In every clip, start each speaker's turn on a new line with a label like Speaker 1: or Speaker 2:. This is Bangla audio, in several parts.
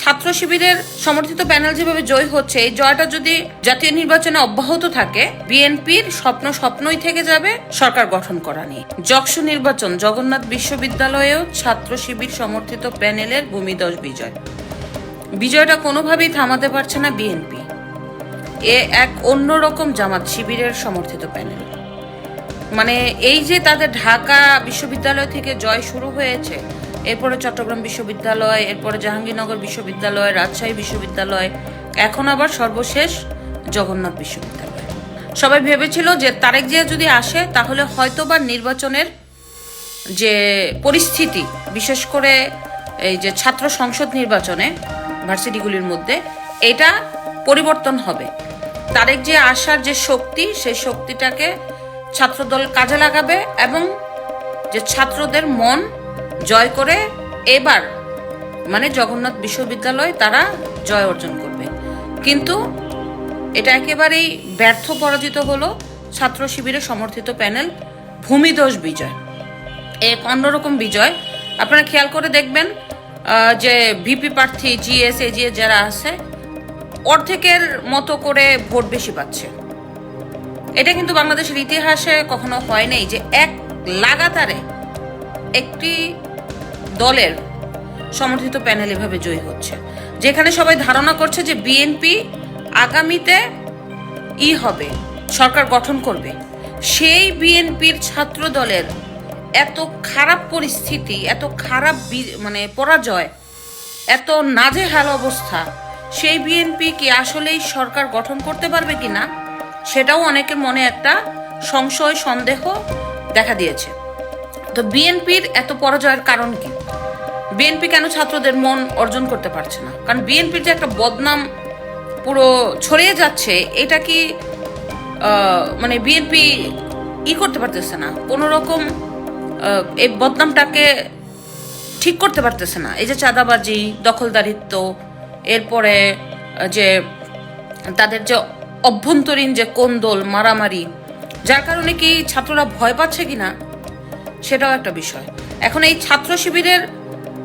Speaker 1: ছাত্র শিবিরের সমর্থিত প্যানেল যেভাবে জয় হচ্ছে, এই জয়টা যদি জাতীয় নির্বাচনে অব্যাহত থাকে, বিএনপির স্বপ্নই থেকে যাবে সরকার গঠন করা নিয়ে। যকসু নির্বাচন, জগন্নাথ বিশ্ববিদ্যালয়েও ছাত্র শিবির সমর্থিত প্যানেলের ভূমিদশ বিজয়। বিজয়টা কোনোভাবেই থামাতে পারছে না বিএনপি। এ এক অন্যরকম জামাত শিবিরের সমর্থিত প্যানেল। মানে এই যে তাদের ঢাকা বিশ্ববিদ্যালয় থেকে জয় শুরু হয়েছে, এরপরে চট্টগ্রাম বিশ্ববিদ্যালয়, এরপরে জাহাঙ্গীরনগর বিশ্ববিদ্যালয়, রাজশাহী বিশ্ববিদ্যালয়, এখন আবার সর্বশেষ জগন্নাথ বিশ্ববিদ্যালয়। সবাই ভেবেছিল যে তারেক জিয়া যদি আসে তাহলে হয়তোবা নির্বাচনের যে পরিস্থিতি, বিশেষ করে এই যে ছাত্র সংসদ নির্বাচনে ভার্সিটিগুলির মধ্যে, এটা পরিবর্তন হবে। তারেক জিয়া আসার যে শক্তি, সেই শক্তিটাকে ছাত্রদল কাজে লাগাবে এবং যে ছাত্রদের মন জয় করে এবার মানে জগন্নাথ বিশ্ববিদ্যালয় তারা জয় অর্জন করবে। কিন্তু এটা একেবারেই ব্যর্থ পরাজিত হলো ছাত্র শিবিরের সমর্থিত প্যানেল ভূমিদশ বিজয়। এক অন্যরকম বিজয়। আপনারা খেয়াল করে দেখবেন যে ভিপি প্রার্থী জিএস এজিএস যারা আছে অর্ধেকের মতো করে ভোট বেশি পাচ্ছে। এটা কিন্তু বাংলাদেশের ইতিহাসে কখনো হয় নাই যে এক লাগাতারে একটি দলের সমর্থিত প্যানেল এভাবে জয়ী হচ্ছে, যেখানে সবাই ধারণা করছে যে বিএনপি আগামীতে হবে, সরকার গঠন করবে। সেই বিএনপির ছাত্র দলের এত খারাপ পরিস্থিতি, এত খারাপ মানে পরাজয়, এত নাজেহাল অবস্থা, সেই বিএনপি কি আসলেই সরকার গঠন করতে পারবে কিনা সেটাও অনেকের মনে একটা সংশয়, সন্দেহ দেখা দিয়েছে। তো বিএনপির এত পরাজয়ের কারণ কি? বিএনপি কেন ছাত্রদের মন অর্জন করতে পারছে না? কারণ বিএনপির যে একটা বদনাম পুরো ছড়িয়ে যাচ্ছে, এটা কি মানে বিএনপি করতে পারতেছে না, কোনো রকম এই বদনামটাকে ঠিক করতে পারতেছে না। এই যে চাঁদাবাজি, দখলদারিত্ব, এরপরে যে তাদের যে অভ্যন্তরীণ যে কোন্দল, মারামারি, যার কারণে কি ছাত্ররা ভয় পাচ্ছে কিনা সেটাও একটা বিষয়। এখন এই ছাত্র শিবিরের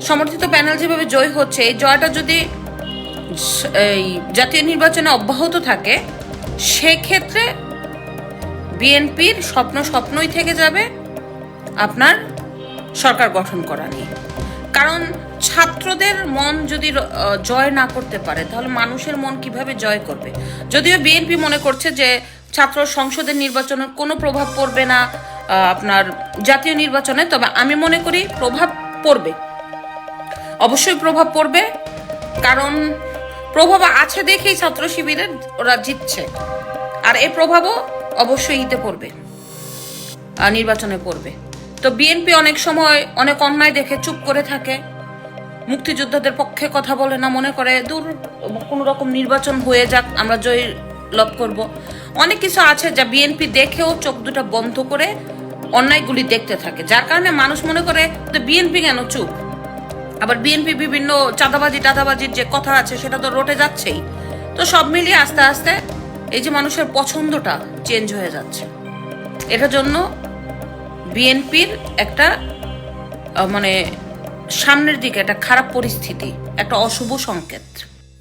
Speaker 1: সমর্থিত প্যানেল যেভাবে জয় হচ্ছে, এই জয়টা যদি এই জাতীয় নির্বাচনে অব্যাহত থাকে, সেক্ষেত্রে বিএনপির স্বপ্নই থেকে যাবে আপনার সরকার গঠন করা নিয়ে। কারণ ছাত্রদের মন যদি জয় না করতে পারে, তাহলে মানুষের মন কিভাবে জয় করবে? যদিও বিএনপি মনে করছে যে ছাত্র সংসদের নির্বাচনের কোনো প্রভাব পড়বে না আপনার জাতীয় নির্বাচনে, তবে আমি মনে করি প্রভাব পড়বে, অবশ্যই প্রভাব পড়বে। কারণ প্রভাব আছে দেখেই ছাত্র শিবিরের ওরা জিতছে, আর এই প্রভাবও অবশ্যই পড়বে, নির্বাচনে পড়বে। তো বিএনপি অনেক সময় অনেক অন্যায় দেখে চুপ করে থাকে, মুক্তিযোদ্ধাদের পক্ষে কথা বলে না, মনে করে দূর কোনো রকম নির্বাচন হয়ে যাক, আমরা জয় লাভ করব। অনেক কিছু আছে যা বিএনপি দেখেও চোখ দুটো বন্ধ করে অন্যায়গুলি দেখতে থাকে, যার কারণে মানুষ মনে করে বিএনপি কেন চুপ। আবার বিএনপি বিভিন্ন টাদাবাজির যে কথা আছে সেটা তো রটে যাচ্ছেই। তো সব মিলিয়ে আস্তে আস্তে এই যে মানুষের পছন্দটা চেঞ্জ হয়ে যাচ্ছে, এটার জন্য বিএনপির একটা মানে সামনের দিকে একটা খারাপ পরিস্থিতি, একটা অশুভ সংকেত।